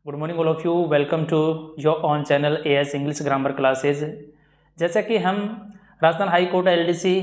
Good morning all of you. Welcome to your on channel AS English grammar classes. जैसा कि हम Rajasthan high court LDC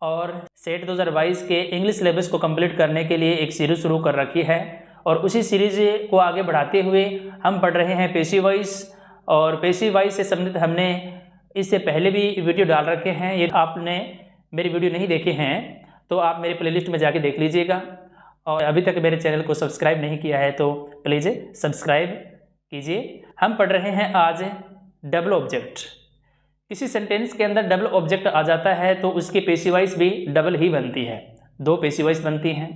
और set 2022 के English syllabus को complete करने के लिए एक सीरीज शुरू कर रखी है और उसी सीरीज को आगे बढ़ाते हुए हम पढ़ रहे हैं पैसिव वॉइस। और पैसिव वॉइस से संबंधित हमने इससे पहले भी वीडियो डाल रखे हैं। ये आपने मेरी वीडियो नहीं देखे हैं तो आप मेरे प्लेलिस्ट में जाके देख लीजिएगा। और अभी तक मेरे चैनल को सब्सक्राइब नहीं किया है तो प्लीज़ सब्सक्राइब कीजिए। हम पढ़ रहे हैं आज डबल ऑब्जेक्ट। किसी सेंटेंस के अंदर डबल ऑब्जेक्ट आ जाता है तो उसकी पैसिव वॉइस भी डबल ही बनती है, दो पैसिव वॉइस बनती हैं।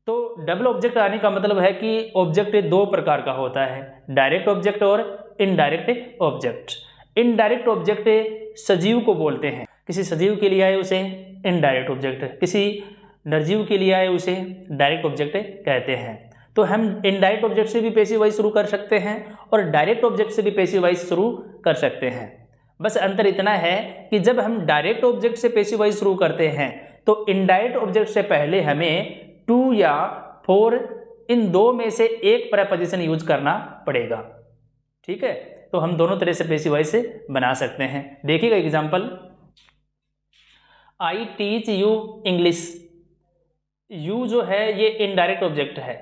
तो डबल ऑब्जेक्ट आने का मतलब है कि ऑब्जेक्ट दो प्रकार का होता है, डायरेक्ट ऑब्जेक्ट और इनडायरेक्ट ऑब्जेक्ट। इनडायरेक्ट ऑब्जेक्ट सजीव को बोलते हैं, किसी सजीव के लिए आए उसे इनडायरेक्ट ऑब्जेक्ट, किसी निर्जीव के लिए आए उसे डायरेक्ट ऑब्जेक्ट कहते हैं। तो हम इनडायरेक्ट ऑब्जेक्ट से भी पैसिव वॉइस शुरू कर सकते हैं और डायरेक्ट ऑब्जेक्ट से भी पैसिव वॉइस शुरू कर सकते हैं। बस अंतर इतना है कि जब हम डायरेक्ट ऑब्जेक्ट से पैसिव वॉइस शुरू करते हैं तो इनडायरेक्ट ऑब्जेक्ट से पहले हमें टू या फोर इन दो में से एक प्रीपोजिशन यूज करना पड़ेगा। ठीक है, तो हम दोनों तरह से पैसिव वॉइस बना सकते हैं। देखिएगा example, I teach you English. You जो है ये इनडायरेक्ट ऑब्जेक्ट है,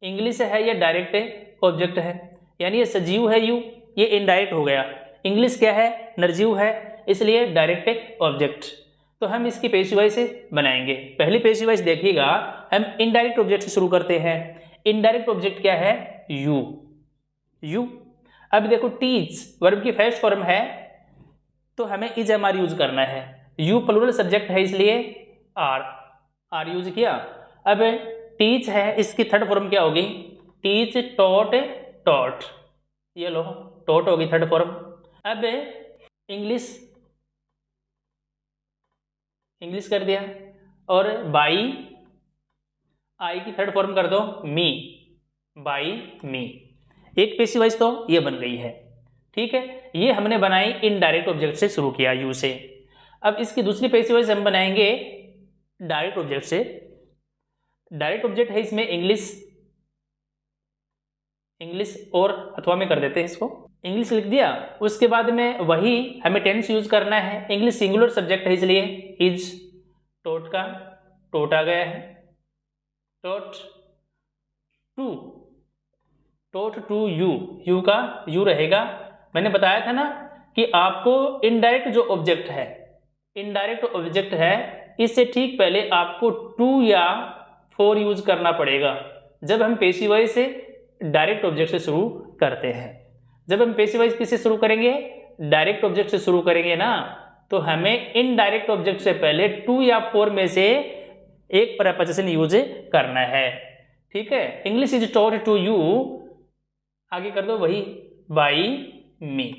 इंग्लिश है ये डायरेक्ट ऑब्जेक्ट है, यानी ये सजीव है यू, ये इनडायरेक्ट हो गया। इंग्लिश क्या है, निर्जीव है, इसलिए डायरेक्ट ऑब्जेक्ट। तो हम इसकी पैसिव वॉइस बनाएंगे। पहली पैसिव वॉइस देखिएगा, हम इनडायरेक्ट ऑब्जेक्ट से शुरू करते हैं। इनडायरेक्ट ऑब्जेक्ट क्या है, यू। यू अब देखो टीच वर्ब की फर्स्ट फॉर्म है तो हमें इज एम आर यूज करना है। यू प्लूरल सब्जेक्ट है इसलिए आर यूज किया। अब टीच है, इसकी थर्ड फॉर्म क्या होगी, टीच टॉट टॉट, ये लो टॉट होगी थर्ड फॉर्म। अब इंग्लिश कर दिया और बाई, आई की थर्ड फॉर्म कर दो मी, बाई मी। एक पैसिव वॉइस तो ये बन गई है। ठीक है, ये हमने बनाई इनडायरेक्ट ऑब्जेक्ट से शुरू किया यू से। अब इसकी दूसरी पैसिव वॉइस हम बनाएंगे डायरेक्ट ऑब्जेक्ट से। डायरेक्ट ऑब्जेक्ट है इसमें इंग्लिश और अथवा में कर देते हैं इसको, इंग्लिश लिख दिया। उसके बाद में वही हमें टेंस यूज करना है। इंग्लिश सिंगुलर सब्जेक्ट है इसलिए इज, टॉट का टॉट आ गया है, टॉट टू यू, यू का यू रहेगा। मैंने बताया था ना कि आपको इनडायरेक्ट जो ऑब्जेक्ट है, इनडायरेक्ट ऑब्जेक्ट है, इससे ठीक पहले आपको टू या फोर यूज करना पड़ेगा जब हम पैसिव वॉइस से डायरेक्ट ऑब्जेक्ट से शुरू करते हैं। जब हम पैसिव वॉइस किससे शुरू करेंगे, डायरेक्ट ऑब्जेक्ट से शुरू करेंगे ना, तो हमें इनडायरेक्ट ऑब्जेक्ट से पहले टू या फोर में से एक प्रीपोजिशन यूज करना है। ठीक है, English is taught to you, आगे कर दो वही बाई मी।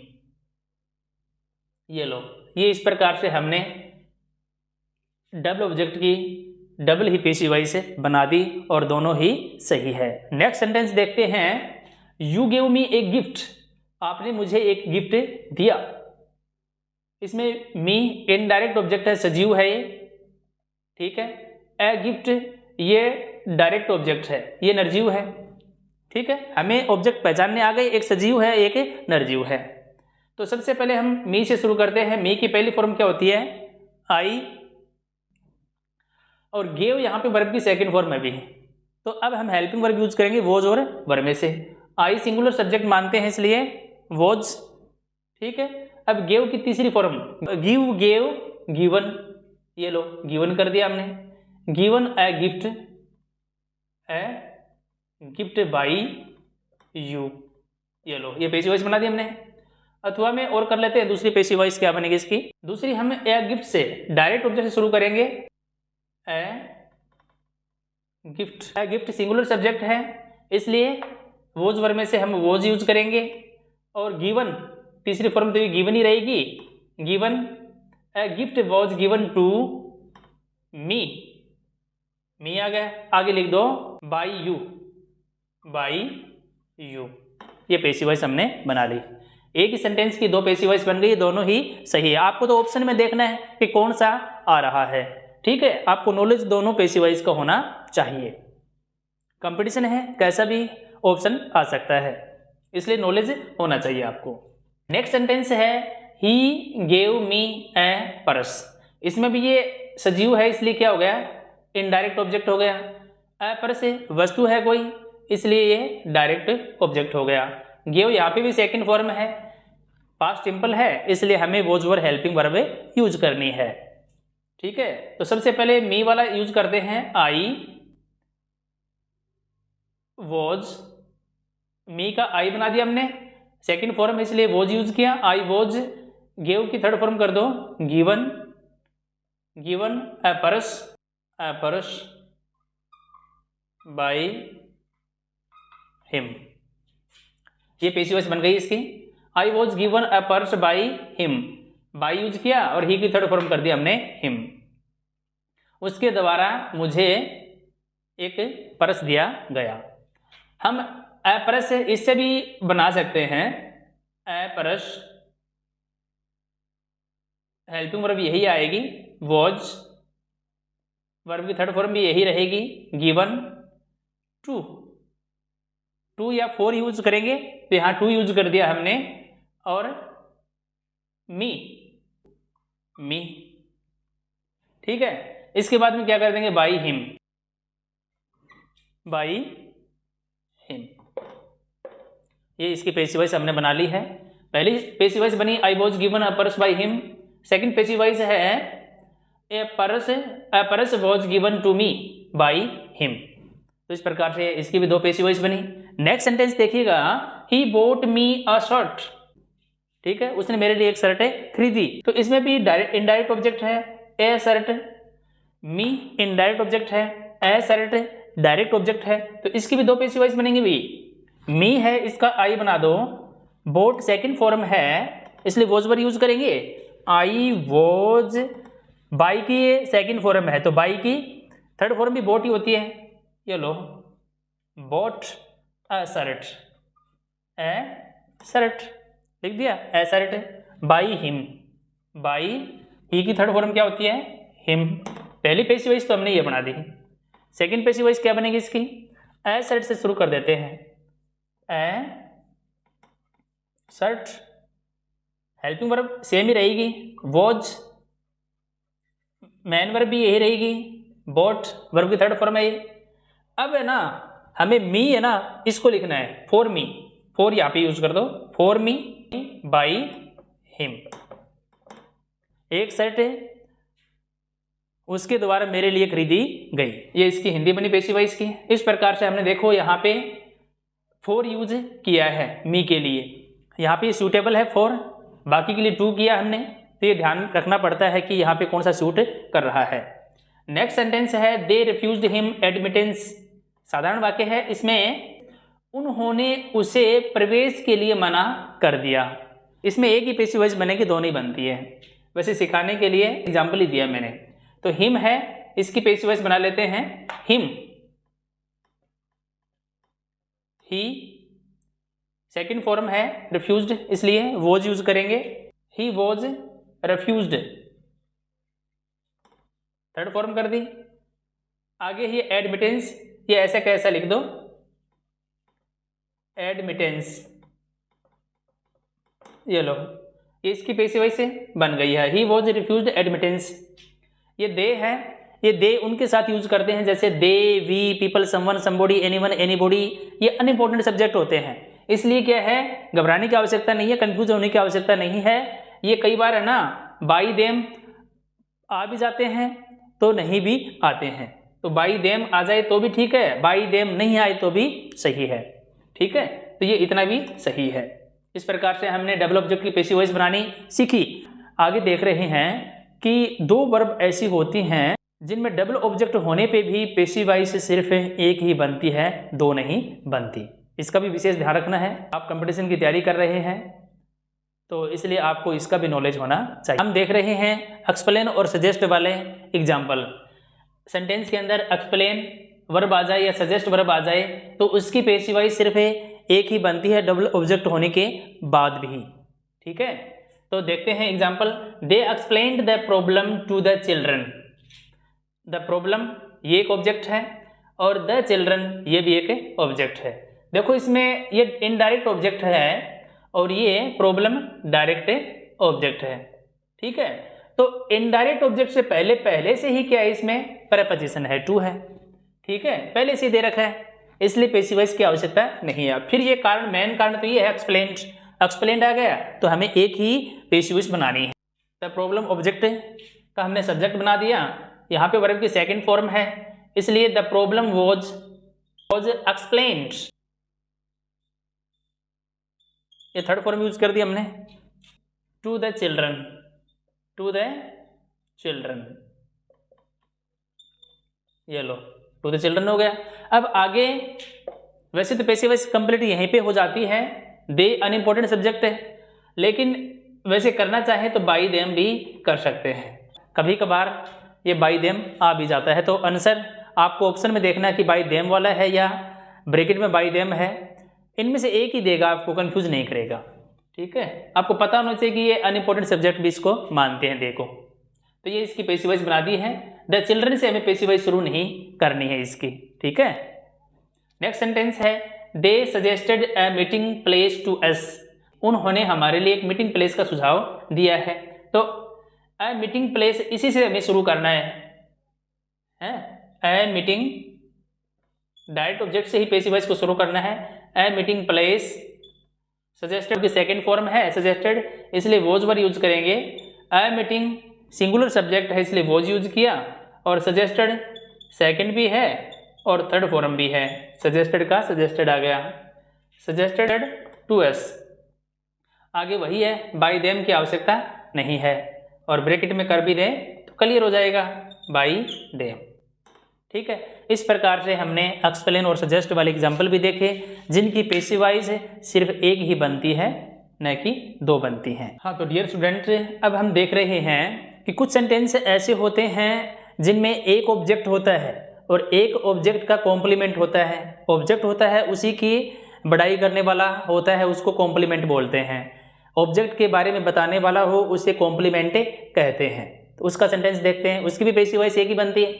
ये लो, ये इस प्रकार से हमने डबल ऑब्जेक्ट की डबल ही पैसिव वॉइस बना दी और दोनों ही सही है। नेक्स्ट सेंटेंस देखते हैं, you give me a gift. आपने मुझे एक गिफ्ट दिया। इसमें मी इनडायरेक्ट ऑब्जेक्ट है, सजीव है ये। ठीक है, ए गिफ्ट ये डायरेक्ट ऑब्जेक्ट है, ये निर्जीव है। ठीक है, हमें ऑब्जेक्ट पहचानने आ गए, एक सजीव है एक निर्जीव है। तो सबसे पहले हम मी से शुरू करते हैं। मी की पहली फॉर्म क्या होती है, आई, और गेव यहाँ पे वर्ब की सेकंड फॉर्म है भी। तो अब हम हेल्पिंग वर्ब यूज करेंगे वॉज और वर में से। आई सिंगुलर सब्जेक्ट मानते हैं इसलिए वॉज। ठीक है, अब गेव की तीसरी फॉर्म गिव, गेव, गिवन। ये लो गिवन कर दिया हमने। Given a gift by you. ये लो, ये पैसिव वॉइस बना दी हमने। अथवा में और कर लेते हैं, दूसरी पैसिव वॉइस क्या बनेगी इसकी। दूसरी हम ए गिफ्ट से डायरेक्ट ऑब्जेक्ट से शुरू करेंगे। ए गिफ्ट सिंगुलर सब्जेक्ट है इसलिए वोज वर्ब में से हम वोज यूज करेंगे। और गिवन तीसरी फॉर्म तो ये गिवन ही रहेगी। Given a gift was given to me, me आ गया। आगे लिख दो बाई यू। ये पैसिव वॉइस हमने बना ली। एक ही सेंटेंस की दो पैसिव वॉइस बन गई, दोनों ही सही है। आपको तो ऑप्शन में देखना है कि कौन सा आ रहा है। ठीक है, आपको नॉलेज दोनों पैसिव वॉइस का होना चाहिए। कंपटीशन है, कैसा भी ऑप्शन आ सकता है। इसलिए नॉलेज होना चाहिए आपको। नेक्स्ट सेंटेंस है he gave me A purse. इसमें भी ये सजीव है इसलिए क्या हो गया, इनडायरेक्ट ऑब्जेक्ट हो गया। ए पर्स वस्तु है कोई इसलिए ये डायरेक्ट ऑब्जेक्ट हो गया। गेव यहाँ पे भी सेकंड फॉर्म है, पास्ट सिंपल है इसलिए हमें was were helping verb use करनी है। ठीक है, तो सबसे पहले मी वाला यूज करते हैं, आई वॉज, मी का आई बना दिया हमने, सेकंड फॉर्म इसलिए वॉज यूज किया। आई वॉज, गेव की थर्ड फॉर्म कर दो given, given A purse by him. ये पैसिव वॉइस बन गई इसकी। आई was given A purse by him, by use किया और ही की थर्ड फॉर्म कर दिया हमने हिम। उसके द्वारा मुझे एक पर्स दिया गया। हम ए पर्स इससे भी बना सकते हैं, ए पर्स हेल्पिंग वर्ब यही आएगी, वॉज वर्ब की थर्ड फॉर्म भी यही रहेगी, गिवन टू या फोर यूज करेंगे तो यहाँ टू यूज कर दिया हमने, और मी, ठीक है। इसके बाद में क्या कर देंगे, बाई हिम, ये इसकी पैसिव वॉइस हमने बना ली है। पहली पैसिव वॉइस बनी I was given a purse by him, second passive voice है a purse was given to me by him. तो इस प्रकार से इसकी भी दो पैसिव वॉइस बनी। नेक्स्ट सेंटेंस देखिएगा, he boat me a shirt, ठीक है, उसने मेरे लिए एक शर्ट खरीदी। तो इसमें भी डायरेक्ट इनडायरेक्ट ऑब्जेक्ट है ए शर्ट, मी इनडायरेक्ट ऑब्जेक्ट है, ए शर्ट डायरेक्ट ऑब्जेक्ट है, तो इसकी भी दो पैसिव वॉइस बनेंगे भी। मी है इसका आई बना दो, बोट सेकंड फॉर्म है इसलिए वॉज वर्ब यूज करेंगे, आई वॉज, बाई की सेकंड फॉर्म है तो बाई की थर्ड फॉर्म भी बोट ही होती है। ये लो, bought a shirt, a shirt लिख दिया, a shirt by him, buy ही की थर्ड फॉर्म क्या होती है, हिम। पहली पैसिव वॉइस तो हमने ये बना दी। सेकंड पैसिव वॉइस क्या बनेगी इसकी, ए शर्ट से शुरू कर देते हैं, a shirt, helping verb same ही रहेगी, वॉज मैन वर्ब भी यही रहेगी, बोट वर्ब की थर्ड फॉर्म है ये। अब है ना हमें मी है ना इसको लिखना है, फॉर मी, फॉर यहाँ पे यूज कर दो, फॉर मी बाई हिम, एक शर्ट है उसके द्वारा मेरे लिए खरीदी गई, ये इसकी हिंदी बनी पैसिव वॉइस की। इस प्रकार से हमने देखो यहाँ पे फॉर यूज किया है मी के लिए, यहाँ पे सूटेबल है फॉर, बाकी के लिए टू किया हमने, तो ये ध्यान रखना पड़ता है कि यहाँ पे कौन सा सूट कर रहा है। नेक्स्ट सेंटेंस है दे रिफ्यूज्ड हिम एडमिटेंस, साधारण वाक्य है, इसमें उन्होंने उसे प्रवेश के लिए मना कर दिया। इसमें एक ही पैसिव वॉइस बनेगी, दो नहीं बनती है, वैसे सिखाने के लिए एग्जाम्पल ही दिया मैंने। तो हिम है इसकी पैसिव वॉइस बना लेते हैं, हिम, ही सेकंड फॉर्म है रिफ्यूज्ड इसलिए वॉज यूज करेंगे, he was refused third form कर दी। आगे ही एडमिटेंस, ये ऐसा कैसा लिख दो, एडमिटेंस, ये लो, ये इसकी पैसिव वॉइस से बन गई है, ही वॉज रिफ्यूज्ड एडमिटेंस। ये दे है, ये दे उनके साथ यूज करते हैं, जैसे they, we, people, someone, somebody, anyone, anybody, ये अनइम्पोर्टेंट सब्जेक्ट होते हैं, इसलिए क्या है घबराने की आवश्यकता नहीं है, कंफ्यूज होने की आवश्यकता नहीं है। ये कई बार है ना बाई देम आ भी जाते हैं तो नहीं भी आते हैं, तो बाई देम आ जाए तो भी ठीक है, बाई देम नहीं आए तो भी सही है, ठीक है, तो ये इतना भी सही है। इस प्रकार से हमने डबल ऑब्जेक्ट की पैसिव वॉइस बनानी सीखी। आगे देख रहे हैं कि दो वर्ब ऐसी होती हैं जिनमें डबल ऑब्जेक्ट होने पे भी पैसिव वॉइस सिर्फ एक ही बनती है, दो नहीं बनती, इसका भी विशेष ध्यान रखना है। आप कंपटीशन की तैयारी कर रहे हैं तो इसलिए आपको इसका भी नॉलेज होना चाहिए। हम देख रहे हैं एक्सप्लेन और सजेस्ट वाले एग्जाम्पल। सेंटेंस के अंदर एक्सप्लेन वर्ब आ जाए या सजेस्ट वर्ब आ जाए तो उसकी पैसिव वॉइस सिर्फ एक ही बनती है डबल ऑब्जेक्ट होने के बाद भी, ठीक है। तो देखते हैं example, they explained the problem to the children, the problem ये एक ऑब्जेक्ट है और द चिल्ड्रन ये भी एक ऑब्जेक्ट है। देखो इसमें ये इनडायरेक्ट ऑब्जेक्ट है और ये प्रॉब्लम डायरेक्ट ऑब्जेक्ट है। ठीक है, तो इनडायरेक्ट ऑब्जेक्ट से पहले से ही क्या है, इसमें प्रीपोजिशन है, टू है। ठीक है, पहले से दे रखा है, इसलिए पैसिव वॉइस की आवश्यकता नहीं है। फिर ये कारण, मेन कारण तो ये है एक्सप्लेन्ड। एक्सप्लेन्ड आ गया तो हमें एक ही पैसिव वॉइस बनानी है। द प्रॉब्लम ऑब्जेक्ट का हमने सब्जेक्ट बना दिया, यहाँ पे वर्ब की सेकंड फॉर्म है, इसलिए द प्रॉब्लम वॉज एक्सप्लेन्ड। ये थर्ड फॉर्म यूज कर दिया हमने, to the children, to the children, ये लो टू द चिल्ड्रन हो गया। अब आगे वैसे तो पैसिव वॉइस कंप्लीट यहीं पे हो जाती है, दे अनइम्पोर्टेंट सब्जेक्ट है, लेकिन वैसे करना चाहे तो बाई देम भी कर सकते हैं। कभी कभार ये बाई देम आ भी जाता है, तो आंसर आपको ऑप्शन में देखना है कि बाई देम वाला है या ब्रैकेट में बाई देम है, इनमें से एक ही देगा, आपको कंफ्यूज नहीं करेगा। ठीक है, आपको पता होना चाहिए कि ये अनइम्पोर्टेंट सब्जेक्ट भी इसको मानते हैं, देखो। तो ये इसकी पैसिव वॉइस बना दी है। द चिल्ड्रन से हमें पैसिव वॉइस शुरू नहीं करनी है इसकी। ठीक है, नेक्स्ट सेंटेंस है, they suggested a meeting place to us. उन्होंने हमारे लिए एक मीटिंग प्लेस का सुझाव दिया है। तो अ मीटिंग प्लेस इसी से हमें शुरू करना है। अ मीटिंग, डायरेक्ट ऑब्जेक्ट से ही पैसिव वॉइस को शुरू करना है। अ मीटिंग प्लेस, सजेस्टेड की सेकंड फॉर्म है सजेस्टेड, इसलिए वॉज वर यूज करेंगे। अ मीटिंग सिंगुलर सब्जेक्ट है, इसलिए वॉज यूज किया, और सजेस्टेड सेकंड भी है और थर्ड फॉर्म भी है, सजेस्टेड का सजेस्टेड आ गया, सजेस्टेड टू अस। आगे वही है, बाई देम की आवश्यकता नहीं है, और ब्रैकेट में कर भी दें तो क्लियर हो जाएगा, बाई देम। ठीक है, इस प्रकार से हमने एक्सप्लेन और सजेस्ट वाले एग्जाम्पल भी देखे, जिनकी पैसिव वॉइस सिर्फ एक ही बनती है, न कि दो बनती हैं। हाँ, तो डियर स्टूडेंट, अब हम देख रहे हैं कि कुछ सेंटेंस ऐसे होते हैं जिनमें एक ऑब्जेक्ट होता है और एक ऑब्जेक्ट का कॉम्प्लीमेंट होता है। ऑब्जेक्ट होता है, उसी की बड़ाई करने वाला होता है, उसको कॉम्प्लीमेंट बोलते हैं। ऑब्जेक्ट के बारे में बताने वाला हो उसे कॉम्प्लीमेंट कहते हैं। तो उसका सेंटेंस देखते हैं, उसकी भी पैसिव वॉइस एक ही बनती है।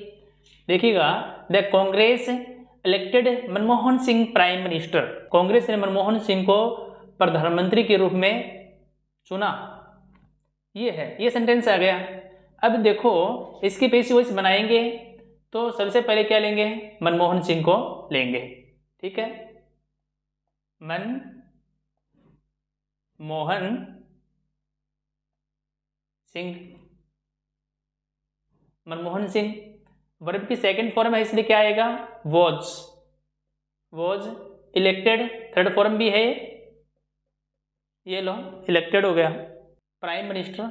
देखिएगा, the Congress elected Manmohan Singh prime minister. Congress ने मनमोहन सिंह को प्रधानमंत्री के रूप में चुना, ये है, ये सेंटेंस आ गया। अब देखो इसकी पैसिव वॉइस बनाएंगे तो सबसे पहले क्या लेंगे, मनमोहन सिंह को लेंगे। ठीक है, मनमोहन सिंह, मनमोहन सिंह वर्ब की सेकंड फॉर्म है, इसलिए क्या आएगा, वॉज इलेक्टेड, थर्ड फॉर्म भी है, ये लो इलेक्टेड हो गया। Prime minister,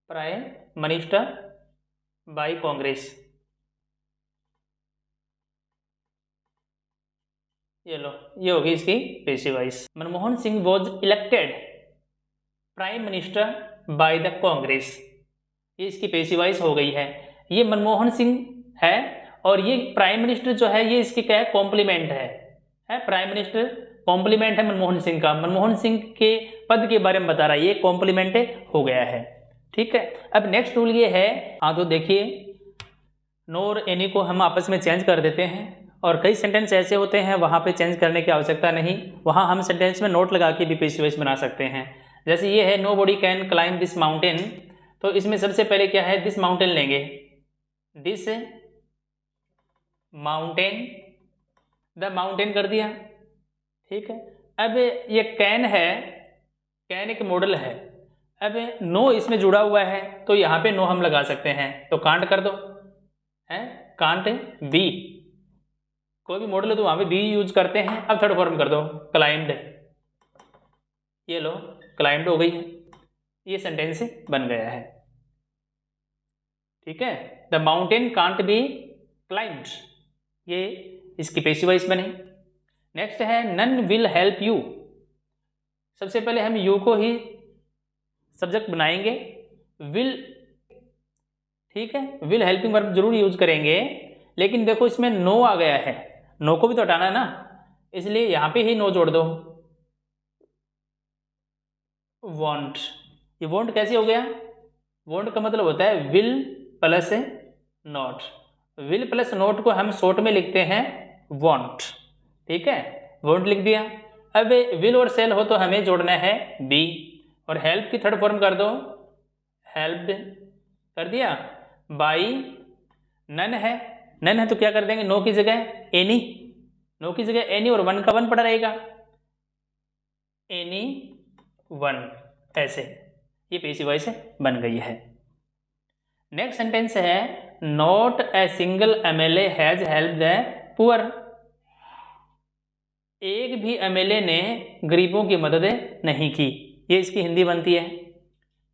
prime minister by Congress, ये लो, ये होगी इसकी passive voice. Manmohan Singh was elected prime minister by the Congress, ये इसकी पैसिव वॉइस हो गई है। ये मनमोहन सिंह है और ये प्राइम मिनिस्टर जो है ये इसकी क्या है, कॉम्प्लीमेंट है प्राइम मिनिस्टर कॉम्प्लीमेंट है मनमोहन सिंह का, मनमोहन सिंह के पद के बारे में बता रहा है, ये कॉम्प्लीमेंट हो गया है। ठीक है, अब नेक्स्ट रूल ये है, हाँ तो देखिए, नो और एनी को हम आपस में चेंज कर देते हैं, और कई सेंटेंस ऐसे होते हैं वहाँ पे चेंज करने की आवश्यकता नहीं, वहाँ हम सेंटेंस में नोट लगा के भी पैसिव वॉइस बना सकते हैं। जैसे ये है, nobody can climb this mountain, तो इसमें सबसे पहले क्या है, दिस माउंटेन लेंगे, दिस माउंटेन, द माउंटेन कर दिया। ठीक है, अब ये कैन है, कैन एक मॉडल है, अब नो इसमें जुड़ा हुआ है तो यहाँ पे नो हम लगा सकते हैं, तो कांट कर दो, है कांट बी, कोई भी मॉडल है तो वहाँ पे बी यूज करते हैं। अब थर्ड फॉर्म कर दो, क्लाइंब्ड, ये लो क्लाइंब्ड हो गई है, ये सेंटेंस बन गया है। ठीक है, the mountain can't be climbed, ये इसकी पैसिव वॉइस बनी। नेक्स्ट है, नन विल हेल्प यू, सबसे पहले हम यू को ही सब्जेक्ट बनाएंगे, विल, ठीक है, विल हेल्पिंग वर्ब जरूर यूज करेंगे, लेकिन देखो इसमें नो आ गया है, नो को भी तो हटाना है ना, इसलिए यहां पे ही नो जोड़ दो। वॉन्ट, ये वॉन्ट कैसे हो गया, वॉन्ट का मतलब होता है will plus not, will plus note को हम शॉर्ट में लिखते हैं वॉन्ट, ठीक है, वॉन्ट लिख दिया। अब विल और सेल हो तो हमें जोड़ना है बी, और हेल्प की थर्ड फॉर्म कर दो हेल्प्ड, कर दिया। बाई नन है, नन है तो क्या कर देंगे, नो की जगह एनी, नो की जगह एनी और वन का वन पड़ा रहेगा, एनी वन, ऐसे ये पैसिव वॉइस बन गई है। नेक्स्ट सेंटेंस है not a single MLA has help the poor, एक भी एमएलए ने गरीबों की मदद नहीं की, ये इसकी हिंदी बनती है,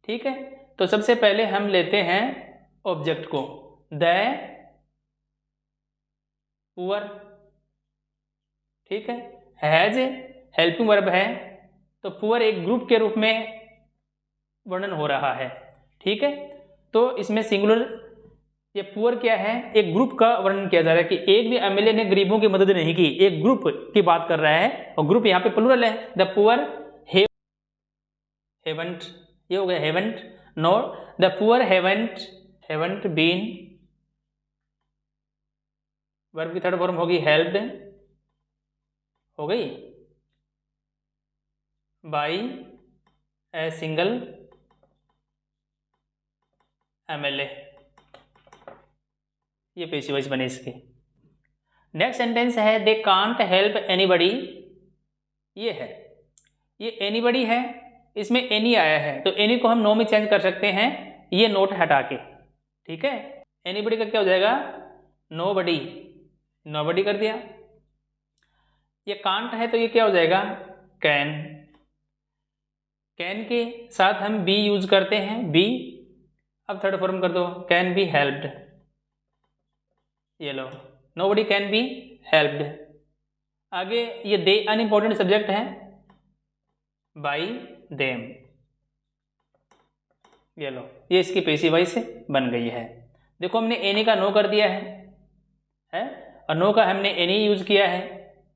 ठीक है। तो सबसे पहले हम लेते हैं ऑब्जेक्ट को, द पुअर, ठीक है, हैज हेल्पिंग वर्ब है तो पुअर एक ग्रुप के रूप में वर्णन हो रहा है, ठीक है। तो इसमें सिंगुलर, ये पुअर क्या है, एक ग्रुप का वर्णन किया जा रहा है कि एक भी एमएलए ने गरीबों की मदद नहीं की, एक ग्रुप की बात कर रहा है और ग्रुप यहाँ पे प्लूरल है। द पुअर हेवंट, ये हो गया haven't, no the poor haven't been, verb की थर्ड फॉर्म होगी हेल्प्ड, हो गई, बाई ए सिंगल एमएलए, ये पैसिव वॉइस बने इसके। नेक्स्ट सेंटेंस है दे कांट हेल्प एनीबडी, ये है, ये एनीबडी है, इसमें एनी आया है तो एनी को हम नो में चेंज कर सकते हैं, ये नोट हटा के, ठीक है। एनीबडी का क्या हो जाएगा, नोबडी, नोबडी कर दिया। ये कांट है तो ये क्या हो जाएगा, कैन, कैन के साथ हम बी यूज करते हैं, बी। अब थर्ड फॉर्म कर दो कैन बी हेल्प्ड, ये लो, नोबडी कैन बी हेल्प्ड। आगे ये दे अनइम्पोर्टेंट सब्जेक्ट है, बाई देम, ये लो, ये इसकी पैसिव वॉइस बन गई है। देखो हमने एनी का नो कर दिया है और नो का हमने एनी यूज किया है,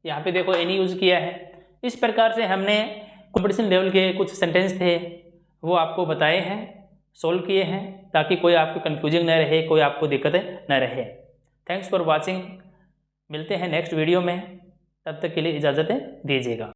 यहाँ पे देखो एनी यूज किया है। इस प्रकार से हमने कंपटीशन लेवल के कुछ सेंटेंस थे वो आपको बताए हैं, सोल्व किए हैं, ताकि कोई आपको कंफ्यूजिंग न रहे, कोई आपको दिक्कत न रहे। थैंक्स फॉर वॉचिंग, मिलते हैं नेक्स्ट वीडियो में, तब तक के लिए इजाज़त दीजिएगा।